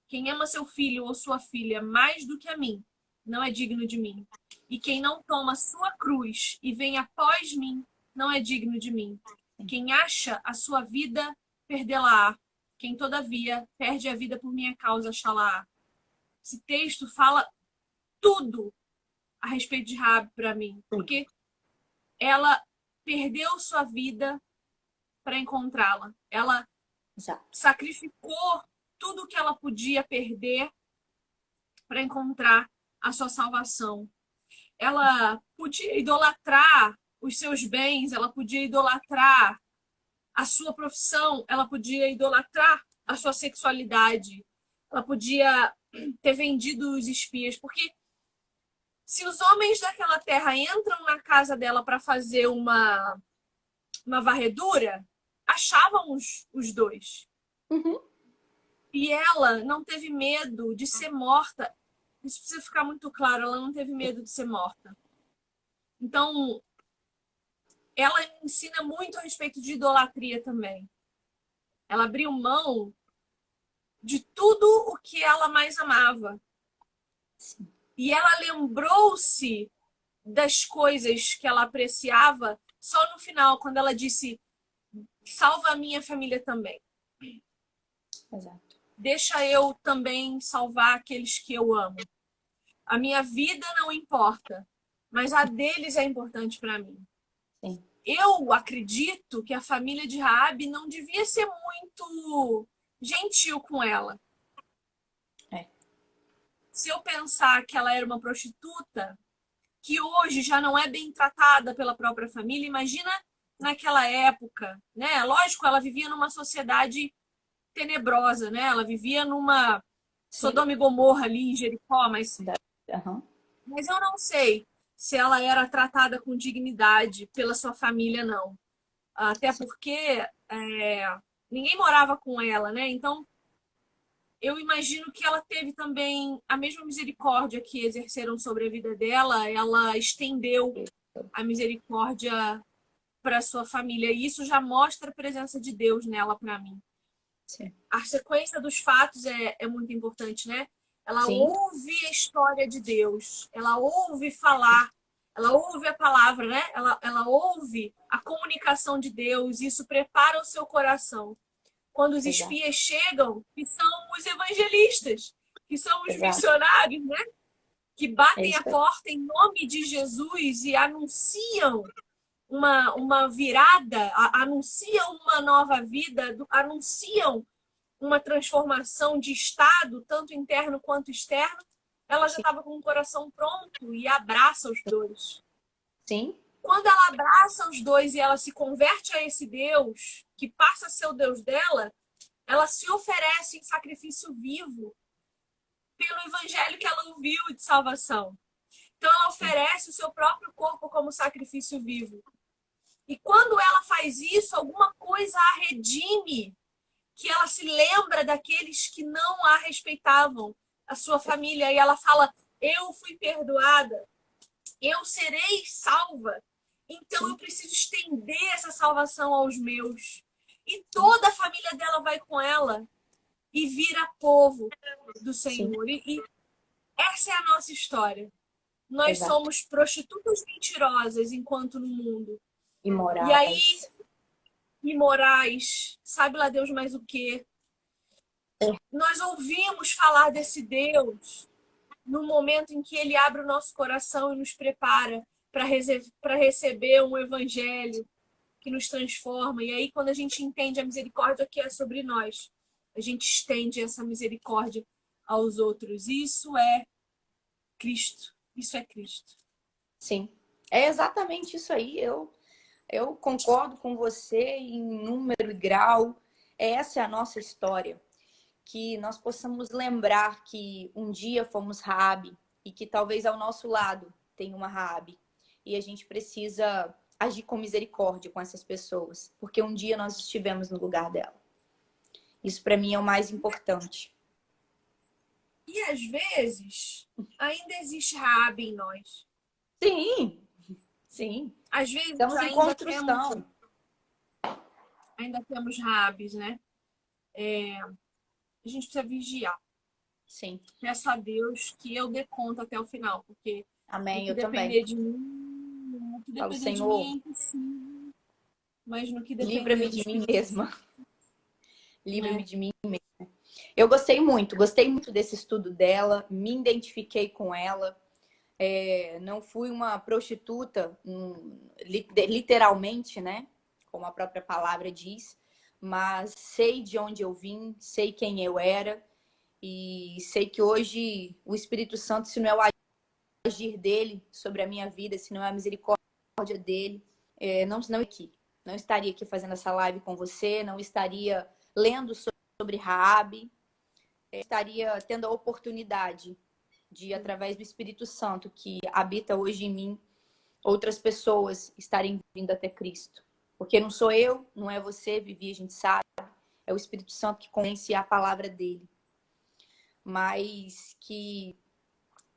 Quem ama seu filho ou sua filha mais do que a mim, não é digno de mim. E quem não toma sua cruz e vem após mim, não é digno de mim. Quem acha a sua vida, perdê-la-á. Quem, todavia, perde a vida por minha causa, achá-la-á. Esse texto fala tudo a respeito de Raabe para mim. Porque ela perdeu sua vida para encontrá-la. Ela sacrificou tudo que ela podia perder para encontrar a sua salvação. Ela podia idolatrar os seus bens, ela podia idolatrar a sua profissão, ela podia idolatrar a sua sexualidade, ela podia ter vendido os espias, porque se os homens daquela terra entram na casa dela para fazer uma varredura, achavam os dois. E ela não teve medo de ser morta. Isso precisa ficar muito claro, ela não teve medo de ser morta. Então, ela ensina muito a respeito de idolatria também. Ela abriu mão de tudo o que ela mais amava. Sim. E ela lembrou-se das coisas que ela apreciava só no final, quando ela disse: salva a minha família também. Exato. Deixa eu também salvar aqueles que eu amo. A minha vida não importa, mas a deles é importante para mim. Sim. Eu acredito que a família de Raabe não devia ser muito gentil com ela. Se eu pensar que ela era uma prostituta, que hoje já não é bem tratada pela própria família, imagina naquela época, né? Lógico, ela vivia numa sociedade tenebrosa, né? Ela vivia numa Sodoma e Gomorra ali em Jericó, mas eu não sei se ela era tratada com dignidade pela sua família, não. Até porque ninguém morava com ela, né? Então, eu imagino que ela teve também a mesma misericórdia que exerceram sobre a vida dela, ela estendeu a misericórdia para sua família. E isso já mostra a presença de Deus nela para mim. Sim. A sequência dos fatos é muito importante, né? Ela Sim. ouve a história de Deus, ela ouve falar, ela ouve a palavra, né? Ela ouve a comunicação de Deus, e isso prepara o seu coração. Quando os Exato. espias chegam, que são os evangelistas, que são os Exato. missionários, né? Que É batem isso a aí. porta em nome de Jesus e anunciam uma virada, anunciam uma nova vida, anunciam uma transformação de estado, tanto interno quanto externo. Ela já Sim. estava com o coração pronto e abraça os dois. Sim. Quando ela abraça os dois e ela se converte a esse Deus, que passa a ser o Deus dela, ela se oferece em sacrifício vivo pelo evangelho que ela ouviu de salvação. Então ela Sim. oferece o seu próprio corpo como sacrifício vivo. E quando ela faz isso, alguma coisa a redime, que ela se lembra daqueles que não a respeitavam, a sua família, e ela fala: eu fui perdoada, eu serei salva, então eu Sim. preciso estender essa salvação aos meus. E Sim. toda a família dela vai com ela e vira povo do Sim. Senhor. E essa é a nossa história. Nós Exato. somos prostitutas mentirosas enquanto no mundo. E aí, Imorais. imorais, sabe lá Deus mais o quê? É. Nós ouvimos falar desse Deus no momento em que ele abre o nosso coração e nos prepara para receber um evangelho que nos transforma. E aí, quando a gente entende a misericórdia que é sobre nós, a gente estende essa misericórdia aos outros. Isso é Cristo. Isso é Cristo. Sim. É exatamente isso aí. Eu concordo com você em número e grau. Essa é a nossa história. Que nós possamos lembrar que um dia fomos Raabe e que talvez ao nosso lado tenha uma Raabe. E a gente precisa agir com misericórdia com essas pessoas, porque um dia nós estivemos no lugar dela. Isso para mim é o mais importante. E às vezes ainda existe Raabe em nós. Sim, sim. Às vezes Estamos em construção. ainda temos Raabes, né? A gente precisa vigiar. Sim. Peço a Deus que eu dê conta até o final, porque no Amém, que eu também. depender de mim, no que Falo, depender de mim Senhor, é impossível, mas no que depender livra-me do de mim Espírito mesma. Santo, Livra-me né? de mim mesma. Eu gostei muito desse estudo dela, me identifiquei com ela. Não fui uma prostituta, literalmente, né? Como a própria palavra diz, mas sei de onde eu vim, sei quem eu era e sei que hoje o Espírito Santo, se não é o agir dele sobre a minha vida, se não é a misericórdia dele, não estaria aqui fazendo essa live com você, não estaria lendo sobre Raabe, estaria tendo a oportunidade de, através do Espírito Santo que habita hoje em mim, outras pessoas estarem vindo até Cristo. Porque não sou eu, não é você, Vivi, a gente sabe, é o Espírito Santo que conhece a palavra dele. Mas que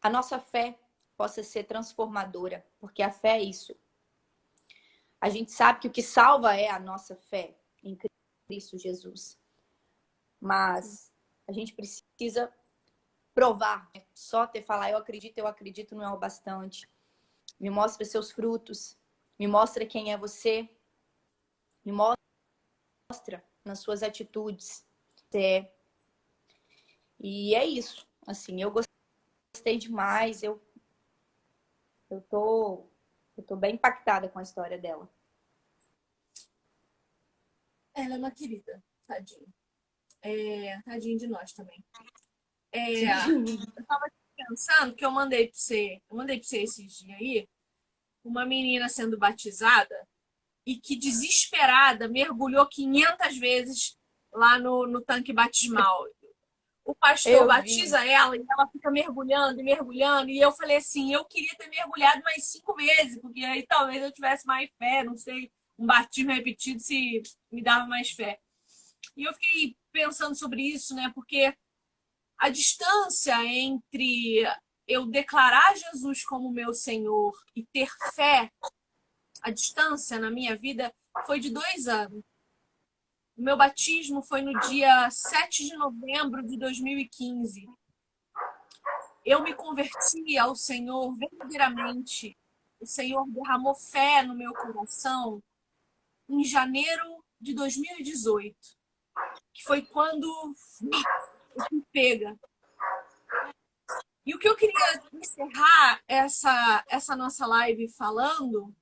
a nossa fé possa ser transformadora, porque a fé é isso. A gente sabe que o que salva é a nossa fé em Cristo Jesus. Mas a gente precisa provar, né? Só ter falar eu acredito não é o bastante. Me mostra seus frutos, me mostra quem é você, me mostra nas suas atitudes. E é isso. Assim, eu gostei demais, eu tô bem impactada com a história dela. Ela é uma querida, tadinha. Tadinha de nós também. Sim. Eu tava pensando que eu mandei pra você esses dias aí, uma menina sendo batizada e que desesperada mergulhou 500 vezes lá no tanque batismal. O pastor Eu vi. batiza ela e ela fica mergulhando e mergulhando. E eu falei assim, eu queria ter mergulhado mais 5 vezes, porque aí talvez eu tivesse mais fé, não sei, um batismo repetido se me dava mais fé. E eu fiquei pensando sobre isso, né? Porque a distância entre eu declarar Jesus como meu Senhor e ter fé, a distância na minha vida foi de 2 anos. O meu batismo foi no dia 7 de novembro de 2015. Eu me converti ao Senhor verdadeiramente. O Senhor derramou fé no meu coração em janeiro de 2018, que foi quando eu fui pega. E o que eu queria encerrar essa nossa live falando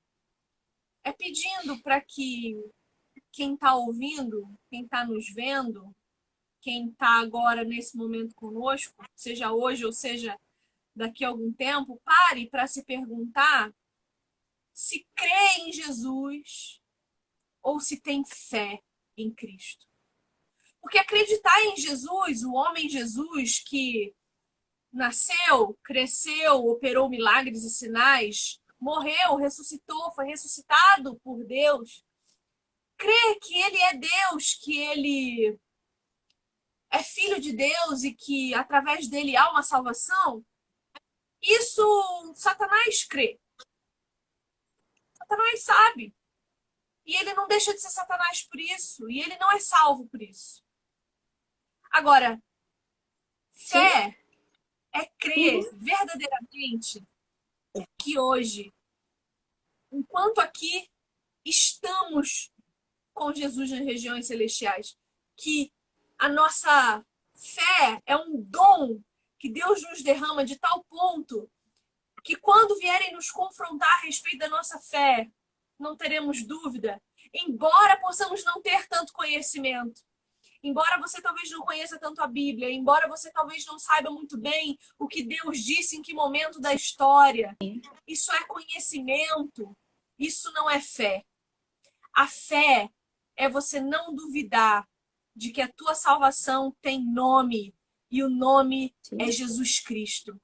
é pedindo para que quem está ouvindo, quem está nos vendo, quem está agora nesse momento conosco, seja hoje ou seja daqui a algum tempo, pare para se perguntar se crê em Jesus ou se tem fé em Cristo. Porque acreditar em Jesus, o homem Jesus que nasceu, cresceu, operou milagres e sinais, morreu, ressuscitou, foi ressuscitado por Deus, crer que ele é Deus, que ele é filho de Deus e que através dele há uma salvação, isso Satanás crê. Satanás sabe. E ele não deixa de ser Satanás por isso. E ele não é salvo por isso. Agora, Sim. fé é crer verdadeiramente que hoje, enquanto aqui estamos com Jesus nas regiões celestiais, que a nossa fé é um dom que Deus nos derrama de tal ponto que quando vierem nos confrontar a respeito da nossa fé, não teremos dúvida, embora possamos não ter tanto conhecimento. Embora você talvez não conheça tanto a Bíblia, embora você talvez não saiba muito bem o que Deus disse em que momento da história, isso é conhecimento, isso não é fé. A fé é você não duvidar de que a tua salvação tem nome e o nome Sim. é Jesus Cristo.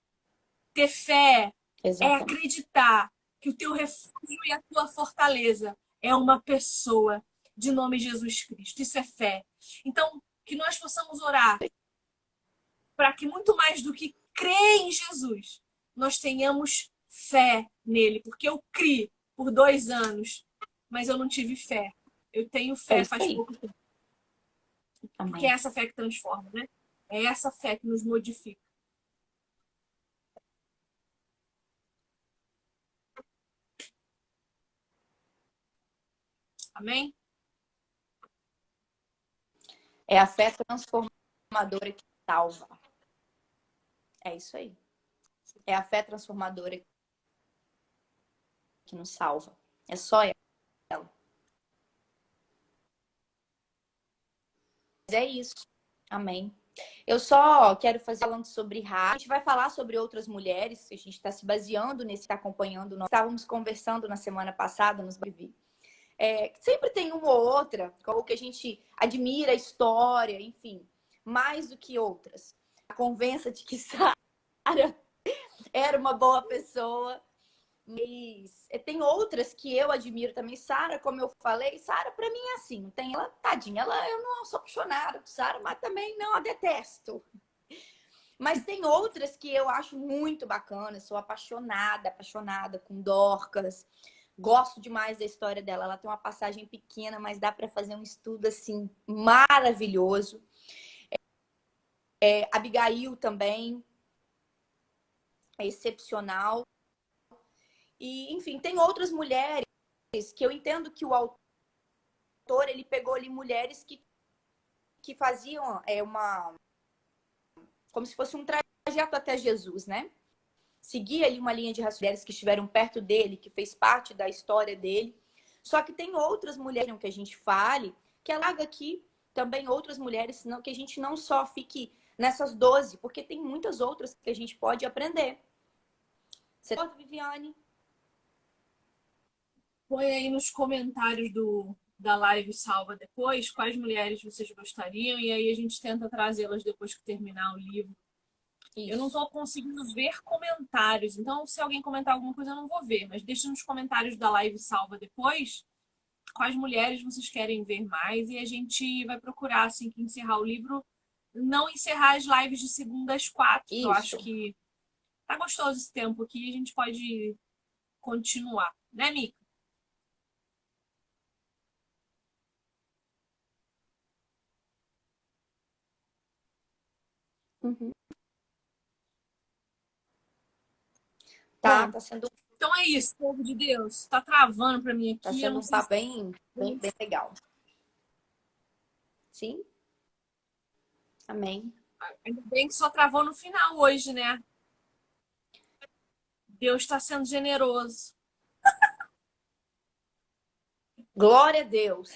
Ter fé é Exatamente. acreditar que o teu refúgio e a tua fortaleza é uma pessoa de nome Jesus Cristo. Isso é fé. Então, que nós possamos orar para que muito mais do que crer em Jesus, nós tenhamos fé nele. Porque eu criei por 2 anos, mas eu não tive fé. Eu tenho É fé isso faz aí. pouco tempo. Porque é Amém. essa fé que transforma, né? É essa fé que nos modifica. Amém? É a fé transformadora que salva. É isso aí. É a fé transformadora que nos salva. É só ela. Mas é isso. Amém. Eu só quero fazer falando sobre Ra. A gente vai falar sobre outras mulheres. A gente está se baseando nesse, tá acompanhando. Nós estávamos conversando na semana passada nos BV. Sempre tem uma ou outra, ou que a gente admira a história, enfim, mais do que outras. A convença de que Sara era uma boa pessoa. Mas tem outras que eu admiro também. Sara, como eu falei, Sara para mim é assim, não tem ela, tadinha, eu não sou apaixonada por Sara, mas também não a detesto. Mas tem outras que eu acho muito bacanas, sou apaixonada com Dorcas. Gosto demais da história dela. Ela tem uma passagem pequena, mas dá para fazer um estudo assim maravilhoso. Abigail também é excepcional. E, enfim, tem outras mulheres que eu entendo que o autor ele pegou ali mulheres que faziam como se fosse um trajeto até Jesus, né? Seguia ali uma linha de raciocínios que estiveram perto dele, que fez parte da história dele. Só que tem outras mulheres que a gente fale, que ela traga aqui também outras mulheres, senão que a gente não só fique nessas 12, porque tem muitas outras que a gente pode aprender. Você pode, Viviane? Põe aí nos comentários da live salva depois quais mulheres vocês gostariam e aí a gente tenta trazê-las depois que terminar o livro. Isso. Eu não estou conseguindo ver comentários, então se alguém comentar alguma coisa eu não vou ver, mas deixa nos comentários da live salva depois quais mulheres vocês querem ver mais e a gente vai procurar, assim que encerrar o livro, não encerrar as lives de segunda às 4, que eu acho que tá gostoso esse tempo aqui e a gente pode continuar, né, Mica? Uhum. Bom, Tá sendo, então é isso, povo de Deus. Tá travando pra mim tá aqui, eu sendo não um sei papo se... bem legal. Sim? Amém. Ainda bem que só travou no final hoje, né? Deus está sendo generoso. Glória a Deus.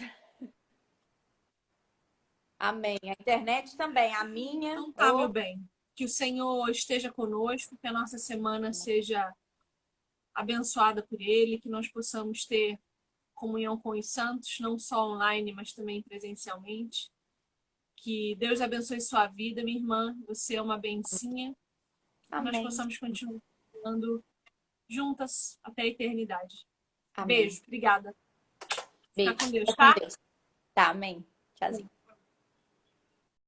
Amém. A internet também, a minha. Então tá, meu bem. Que o Senhor esteja conosco, que a nossa semana seja abençoada por Ele, que nós possamos ter comunhão com os santos, não só online, mas também presencialmente. Que Deus abençoe sua vida, minha irmã. Você é uma bencinha. Que nós Amém. possamos continuar falando juntas até a eternidade. Amém. Beijo, obrigada. Fica Beijo. com Deus, Fica com tá? Deus. Tá, amém. Tchauzinho.